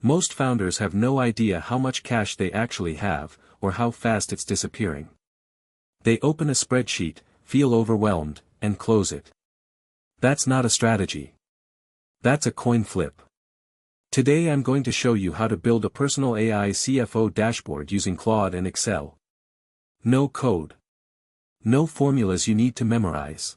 Most founders have no idea how much cash they actually have, or how fast it's disappearing. They open a spreadsheet, feel overwhelmed, and close it. That's not a strategy. That's a coin flip. Today I'm going to show you how to build a personal AI CFO dashboard using Claude and Excel. No code. No formulas you need to memorize.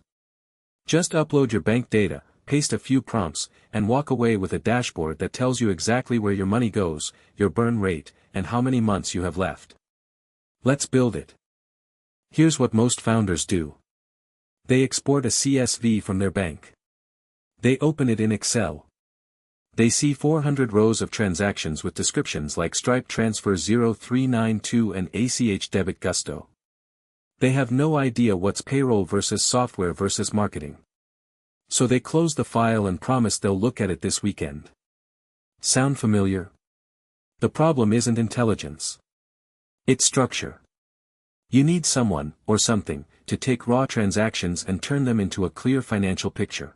Just upload your bank data, paste a few prompts, and walk away with a dashboard that tells you exactly where your money goes, your burn rate, and how many months you have left. Let's build it. Here's what most founders do. They export a CSV from their bank. They open it in Excel. They see 400 rows of transactions with descriptions like Stripe Transfer 0392 and ACH Debit Gusto. They have no idea what's payroll versus software versus marketing. So they close the file and promise they'll look at it this weekend. Sound familiar? The problem isn't intelligence. It's structure. You need someone, or something, to take raw transactions and turn them into a clear financial picture.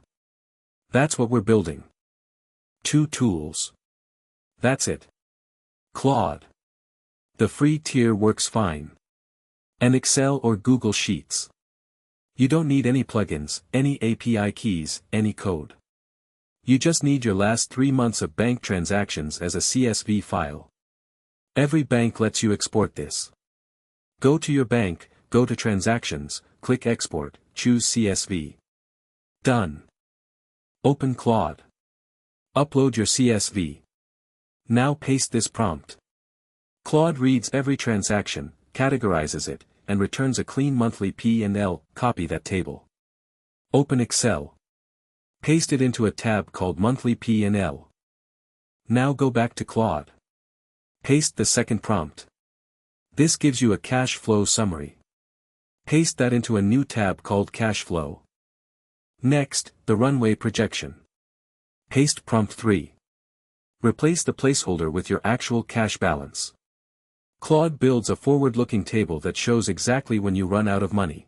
That's what we're building. 2 tools. That's it. Claude. The free tier works fine. And Excel or Google Sheets. You don't need any plugins, any API keys, any code. You just need your last 3 months of bank transactions as a CSV file. Every bank lets you export this. Go to your bank, go to Transactions, click Export, choose CSV. Done. Open Claude. Upload your CSV. Now paste this prompt. Claude reads every transaction, categorizes it, and returns a clean monthly P&L. Copy that table. Open Excel. Paste it into a tab called Monthly P&L. Now go back to Claude. Paste the second prompt. This gives you a cash flow summary. Paste that into a new tab called Cash Flow. Next, the runway projection. Paste prompt 3. Replace the placeholder with your actual cash balance. Claude builds a forward-looking table that shows exactly when you run out of money.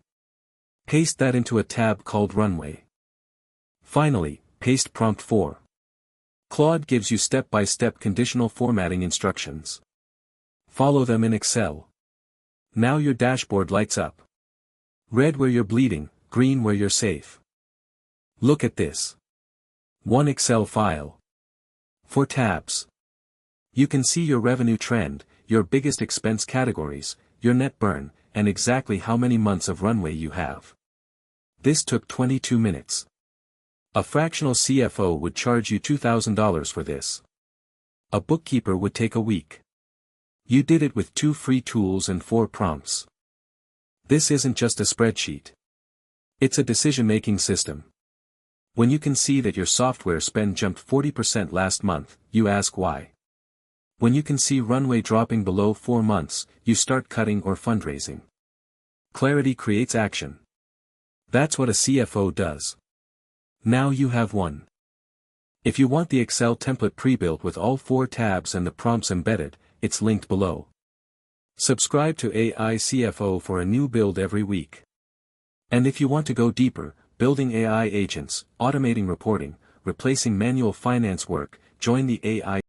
Paste that into a tab called Runway. Finally, paste prompt 4. Claude gives you step-by-step conditional formatting instructions. Follow them in Excel. Now your dashboard lights up. Red where you're bleeding, green where you're safe. Look at this. One Excel file. 4 tabs. You can see your revenue trend, your biggest expense categories, your net burn, and exactly how many months of runway you have. This took 22 minutes. A fractional CFO would charge you $2,000 for this. A bookkeeper would take a week. You did it with 2 free tools and 4 prompts. This isn't just a spreadsheet. It's a decision-making system. When you can see that your software spend jumped 40% last month, you ask why. When you can see runway dropping below 4 months, you start cutting or fundraising. Clarity creates action. That's what a CFO does. Now you have one. If you want the Excel template pre-built with all 4 tabs and the prompts embedded, it's linked below. Subscribe to AI CFO for a new build every week. And if you want to go deeper, building AI agents, automating reporting, replacing manual finance work, join the AI